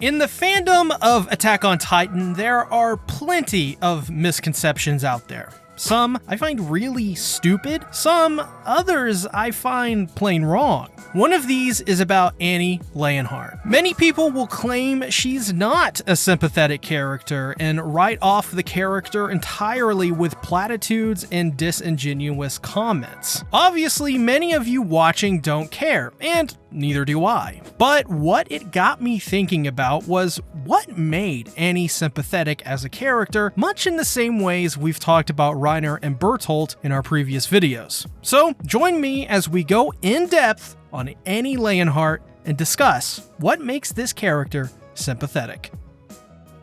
In the fandom of Attack on Titan, there are plenty of misconceptions out there. Some I find really stupid, some others I find plain wrong. One of these is about Annie Leonhardt. Many people will claim she's not a sympathetic character and write off the character entirely with platitudes and disingenuous comments. Obviously, many of you watching don't care, and neither do I. But what it got me thinking about was what made Annie sympathetic as a character, much in the same ways we've talked about Reiner and Bertolt in our previous videos. So join me as we go in depth on Annie Leonhardt and discuss what makes this character sympathetic.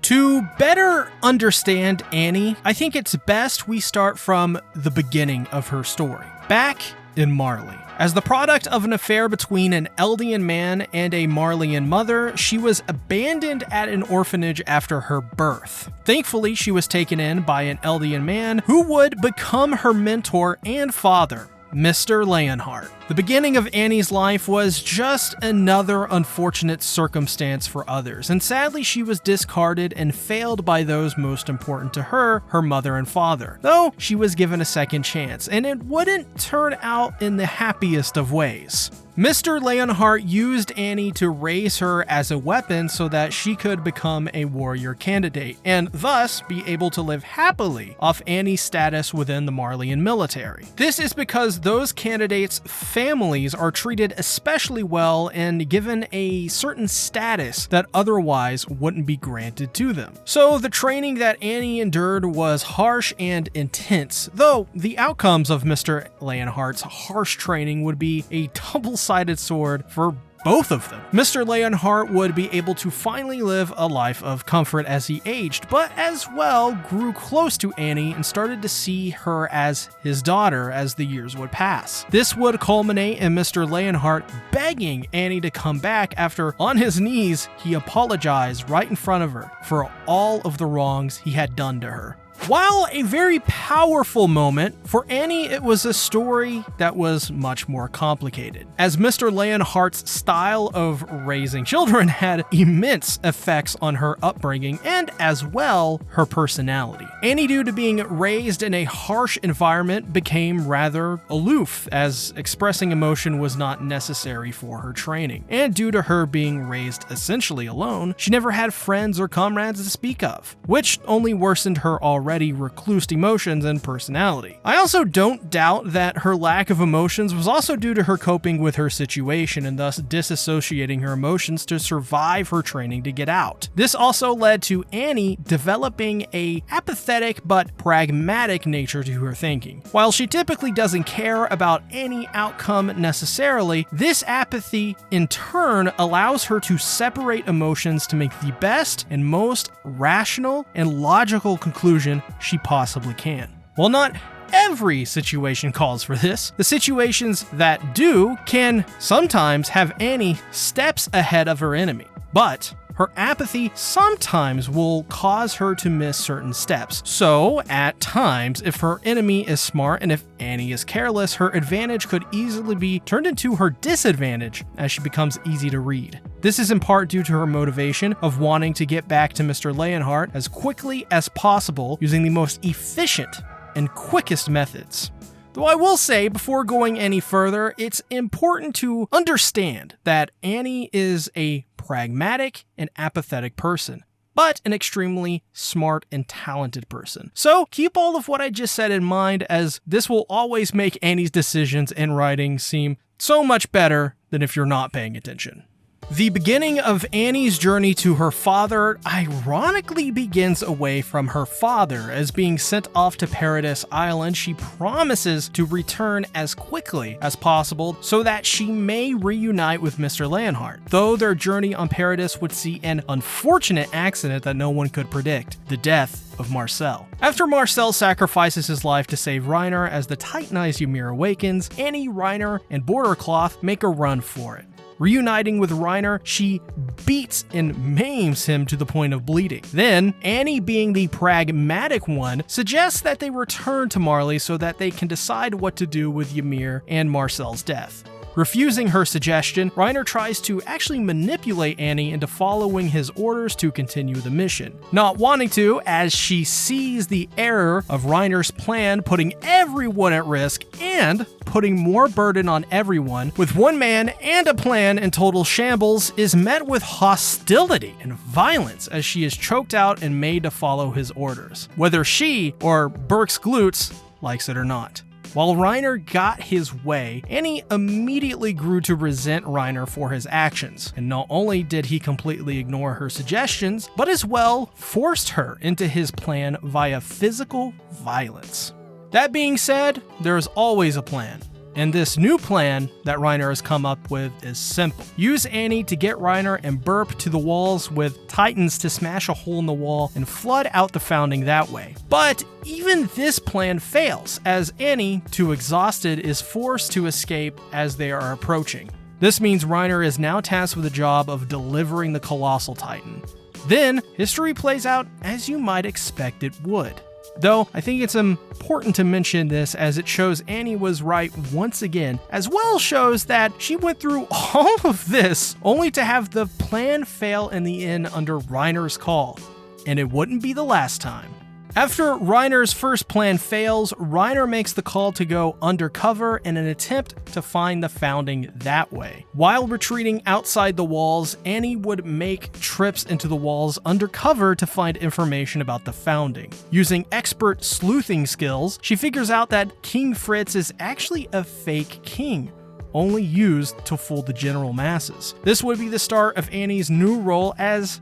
To better understand Annie, I think it's best we start from the beginning of her story, back in Marley. As the product of an affair between an Eldian man and a Marleyan mother, she was abandoned at an orphanage after her birth. Thankfully, she was taken in by an Eldian man who would become her mentor and father, Mr. Leonhardt. The beginning of Annie's life was just another unfortunate circumstance for others, and sadly she was discarded and failed by those most important to her, her mother and father. Though she was given a second chance, and it wouldn't turn out in the happiest of ways. Mr. Leonhardt used Annie to raise her as a weapon so that she could become a warrior candidate, and thus be able to live happily off Annie's status within the Marleyan military. This is because those candidates' families are treated especially well and given a certain status that otherwise wouldn't be granted to them. So the training that Annie endured was harsh and intense, though the outcomes of Mr. Leonhardt's harsh training would be a double-sided sword for both of them. Mr. Leonhardt would be able to finally live a life of comfort as he aged, but as well grew close to Annie and started to see her as his daughter as the years would pass. This would culminate in Mr. Leonhardt begging Annie to come back after, on his knees, he apologized right in front of her for all of the wrongs he had done to her. While a very powerful moment, for Annie it was a story that was much more complicated, as Mr. Leonhardt's style of raising children had immense effects on her upbringing and as well her personality. Annie, due to being raised in a harsh environment, became rather aloof, as expressing emotion was not necessary for her training, and due to her being raised essentially alone, she never had friends or comrades to speak of, which only worsened her already reclused emotions and personality. I also don't doubt that her lack of emotions was also due to her coping with her situation and thus disassociating her emotions to survive her training to get out. This also led to Annie developing a apathetic but pragmatic nature to her thinking. While she typically doesn't care about any outcome necessarily, this apathy in turn allows her to separate emotions to make the best and most rational and logical conclusion she possibly can. While not every situation calls for this, the situations that do can sometimes have Annie steps ahead of her enemy. But her apathy sometimes will cause her to miss certain steps. So, at times, if her enemy is smart and if Annie is careless, her advantage could easily be turned into her disadvantage as she becomes easy to read. This is in part due to her motivation of wanting to get back to Mr. Leonhardt as quickly as possible using the most efficient and quickest methods. Though I will say, before going any further, it's important to understand that Annie is a pragmatic and apathetic person, but an extremely smart and talented person. So keep all of what I just said in mind, as this will always make Annie's decisions and writing seem so much better than if you're not paying attention. The beginning of Annie's journey to her father ironically begins away from her father. As being sent off to Paradis Island, she promises to return as quickly as possible so that she may reunite with Mr. Leonhardt, though their journey on Paradis would see an unfortunate accident that no one could predict: the death of Marcel. After Marcel sacrifices his life to save Reiner as the Titanized Ymir awakens, Annie, Reiner, and Bordercloth make a run for it. Reuniting with Reiner, she beats and maims him to the point of bleeding. Then, Annie, being the pragmatic one, suggests that they return to Marley so that they can decide what to do with Ymir and Marcel's death. Refusing her suggestion, Reiner tries to actually manipulate Annie into following his orders to continue the mission. Not wanting to, as she sees the error of Reiner's plan, putting everyone at risk and putting more burden on everyone, with one man and a plan in total shambles, is met with hostility and violence as she is choked out and made to follow his orders, whether she or Burke's glutes likes it or not. While Reiner got his way, Annie immediately grew to resent Reiner for his actions, and not only did he completely ignore her suggestions, but as well forced her into his plan via physical violence. That being said, there is always a plan. And this new plan that Reiner has come up with is simple. Use Annie to get Reiner and Burp to the walls with Titans to smash a hole in the wall and flood out the founding that way. But even this plan fails, as Annie, too exhausted, is forced to escape as they are approaching. This means Reiner is now tasked with the job of delivering the Colossal Titan. Then, history plays out as you might expect it would. Though, I think it's important to mention this as it shows Annie was right once again, as well shows that she went through all of this only to have the plan fail in the end under Reiner's call. And it wouldn't be the last time. After Reiner's first plan fails, Reiner makes the call to go undercover in an attempt to find the founding that way. While retreating outside the walls, Annie would make trips into the walls undercover to find information about the founding. Using expert sleuthing skills, she figures out that King Fritz is actually a fake king, only used to fool the general masses. This would be the start of Annie's new role as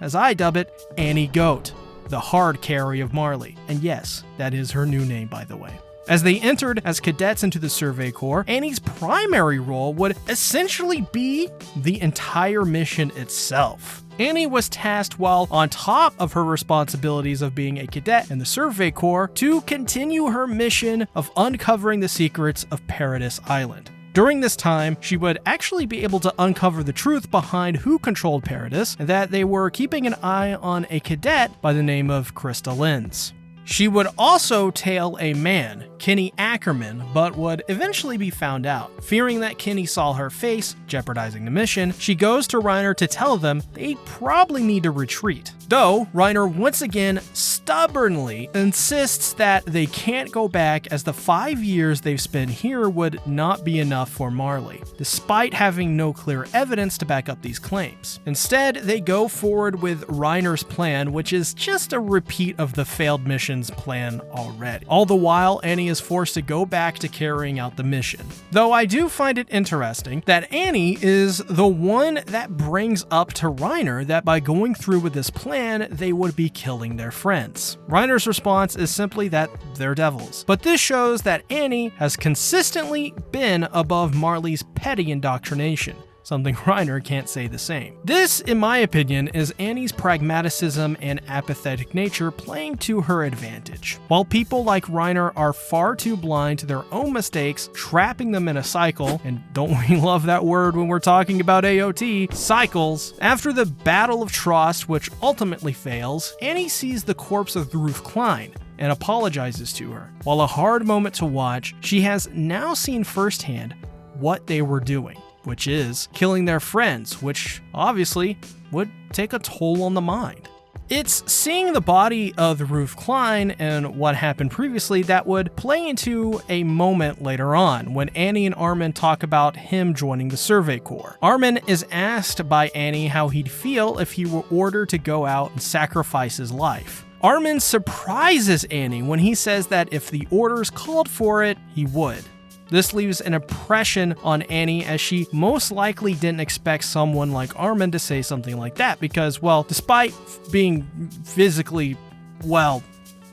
I dub it, Annie Goat, the hard carry of Marley. And yes, that is her new name, by the way. As they entered as cadets into the Survey Corps, Annie's primary role would essentially be the entire mission itself. Annie was tasked, while on top of her responsibilities of being a cadet in the Survey Corps, to continue her mission of uncovering the secrets of Paradis Island. During this time, she would actually be able to uncover the truth behind who controlled Paradis, and that they were keeping an eye on a cadet by the name of Krista Lenz. She would also tail a man, Kenny Ackerman, but would eventually be found out. Fearing that Kenny saw her face, jeopardizing the mission, she goes to Reiner to tell them they probably need to retreat. Though, Reiner once again stubbornly insists that they can't go back, as the 5 years they've spent here would not be enough for Marley, despite having no clear evidence to back up these claims. Instead, they go forward with Reiner's plan, which is just a repeat of the failed mission's plan already. All the while, Annie is forced to go back to carrying out the mission. Though I do find it interesting that Annie is the one that brings up to Reiner that by going through with this plan, they would be killing their friends. Reiner's response is simply that they're devils. But this shows that Annie has consistently been above Marley's petty indoctrination, something Reiner can't say the same. This, in my opinion, is Annie's pragmatism and apathetic nature playing to her advantage. While people like Reiner are far too blind to their own mistakes, trapping them in a cycle, and don't we love that word when we're talking about AOT, cycles, after the Battle of Trost, which ultimately fails, Annie sees the corpse of Ruth Klein and apologizes to her. While a hard moment to watch, she has now seen firsthand what they were doing, which is killing their friends, which obviously would take a toll on the mind. It's seeing the body of Ruth Klein and what happened previously that would play into a moment later on when Annie and Armin talk about him joining the Survey Corps. Armin is asked by Annie how he'd feel if he were ordered to go out and sacrifice his life. Armin surprises Annie when he says that if the orders called for it, he would. This leaves an impression on Annie, as she most likely didn't expect someone like Armin to say something like that because, well, despite being physically, well,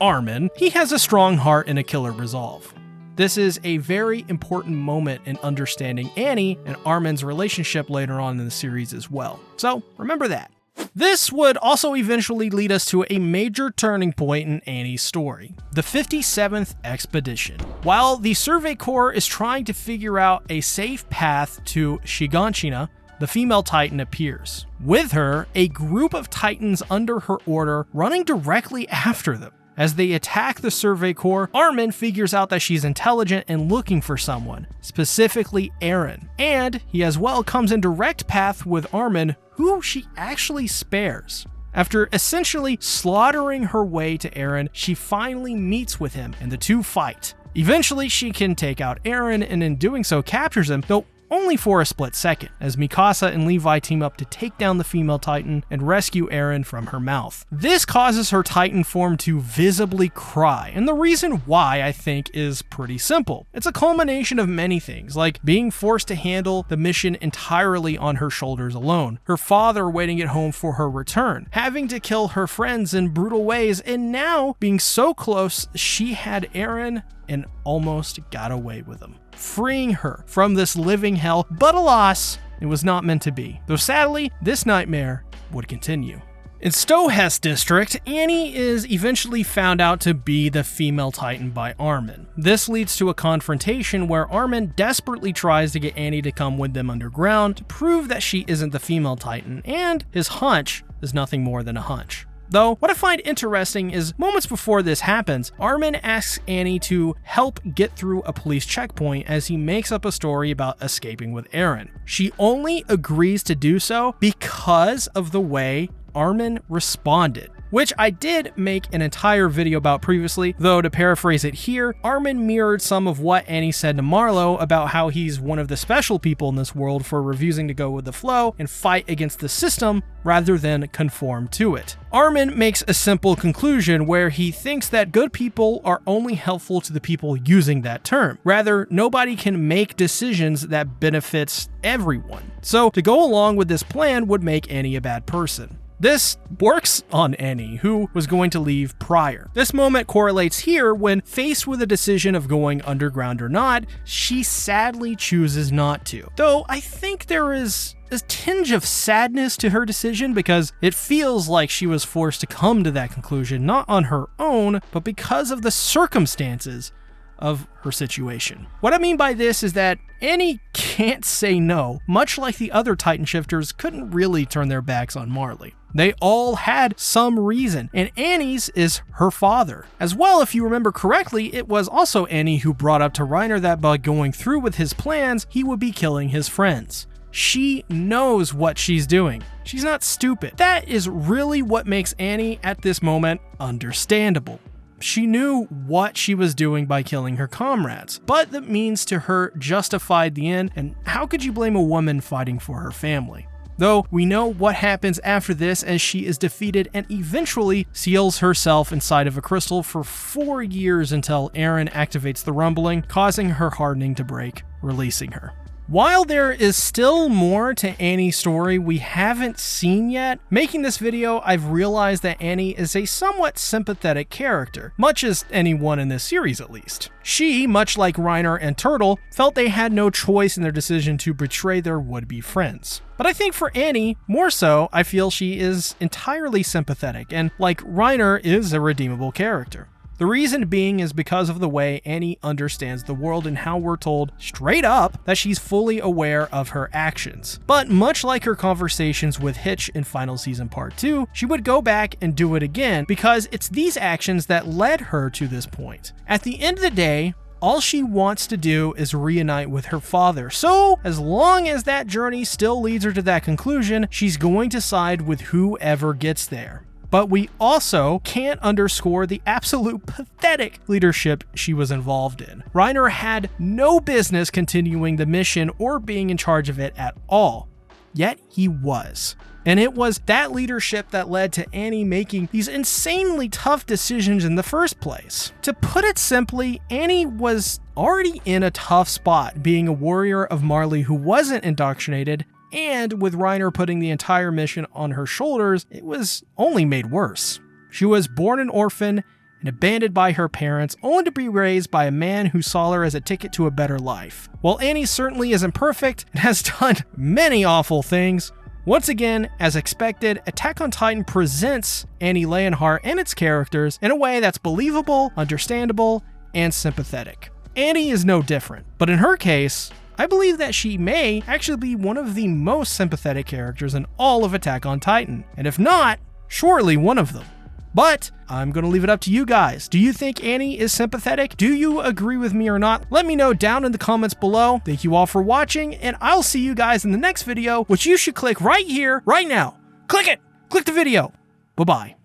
Armin, he has a strong heart and a killer resolve. This is a very important moment in understanding Annie and Armin's relationship later on in the series as well. So remember that. This would also eventually lead us to a major turning point in Annie's story, the 57th Expedition. While the Survey Corps is trying to figure out a safe path to Shiganshina, the female Titan appears. With her, a group of Titans under her order running directly after them. As they attack the Survey Corps, Armin figures out that she's intelligent and looking for someone, specifically Eren. And he as well comes in direct path with Armin, who she actually spares. After essentially slaughtering her way to Eren, she finally meets with him and the two fight. Eventually, she can take out Eren and in doing so captures him, though only for a split second, as Mikasa and Levi team up to take down the female Titan and rescue Eren from her mouth. This causes her Titan form to visibly cry, and the reason why, I think, is pretty simple. It's a culmination of many things, like being forced to handle the mission entirely on her shoulders alone, her father waiting at home for her return, having to kill her friends in brutal ways, and now being so close she had Eren and almost got away with him, freeing her from this living hell, but alas, it was not meant to be. Though sadly, this nightmare would continue. In Stohess district, Annie is eventually found out to be the female Titan by Armin. This leads to a confrontation where Armin desperately tries to get Annie to come with them underground to prove that she isn't the female Titan, and his hunch is nothing more than a hunch. Though, what I find interesting is moments before this happens, Armin asks Annie to help get through a police checkpoint as he makes up a story about escaping with Eren. She only agrees to do so because of the way Armin responded, which I did make an entire video about previously, though to paraphrase it here, Armin mirrored some of what Annie said to Marlo about how he's one of the special people in this world for refusing to go with the flow and fight against the system rather than conform to it. Armin makes a simple conclusion where he thinks that good people are only helpful to the people using that term. Rather, nobody can make decisions that benefits everyone. So to go along with this plan would make Annie a bad person. This works on Annie, who was going to leave prior. This moment correlates here when, faced with a decision of going underground or not, she sadly chooses not to. Though I think there is a tinge of sadness to her decision because it feels like she was forced to come to that conclusion not on her own, but because of the circumstances of her situation. What I mean by this is that Annie can't say no, much like the other Titan shifters couldn't really turn their backs on Marley. They all had some reason, and Annie's is her father. As well, if you remember correctly, it was also Annie who brought up to Reiner that by going through with his plans, he would be killing his friends. She knows what she's doing. She's not stupid. That is really what makes Annie at this moment understandable. She knew what she was doing by killing her comrades, but the means to her justified the end, and how could you blame a woman fighting for her family? Though we know what happens after this as she is defeated and eventually seals herself inside of a crystal for 4 years until Eren activates the rumbling, causing her hardening to break, releasing her. While there is still more to Annie's story we haven't seen yet, making this video I've realized that Annie is a somewhat sympathetic character, much as anyone in this series at least. She, much like Reiner and Turtle, felt they had no choice in their decision to betray their would-be friends. But I think for Annie, more so, I feel she is entirely sympathetic and, like Reiner, is a redeemable character. The reason being is because of the way Annie understands the world and how we're told straight up that she's fully aware of her actions. But much like her conversations with Hitch in Final Season Part 2, she would go back and do it again because it's these actions that led her to this point. At the end of the day, all she wants to do is reunite with her father. So, as long as that journey still leads her to that conclusion, she's going to side with whoever gets there. But we also can't underscore the absolute pathetic leadership she was involved in. Reiner had no business continuing the mission or being in charge of it at all. Yet he was. And it was that leadership that led to Annie making these insanely tough decisions in the first place. To put it simply, Annie was already in a tough spot, being a warrior of Marley who wasn't indoctrinated, and with Reiner putting the entire mission on her shoulders, it was only made worse. She was born an orphan and abandoned by her parents, only to be raised by a man who saw her as a ticket to a better life. While Annie certainly isn't perfect and has done many awful things, once again, as expected, Attack on Titan presents Annie Leonhardt and its characters in a way that's believable, understandable, and sympathetic. Annie is no different, but in her case, I believe that she may actually be one of the most sympathetic characters in all of Attack on Titan, and if not, surely one of them. But I'm going to leave it up to you guys. Do you think Annie is sympathetic? Do you agree with me or not? Let me know down in the comments below. Thank you all for watching, and I'll see you guys in the next video, which you should click right here, right now. Click it! Click the video. Bye-bye.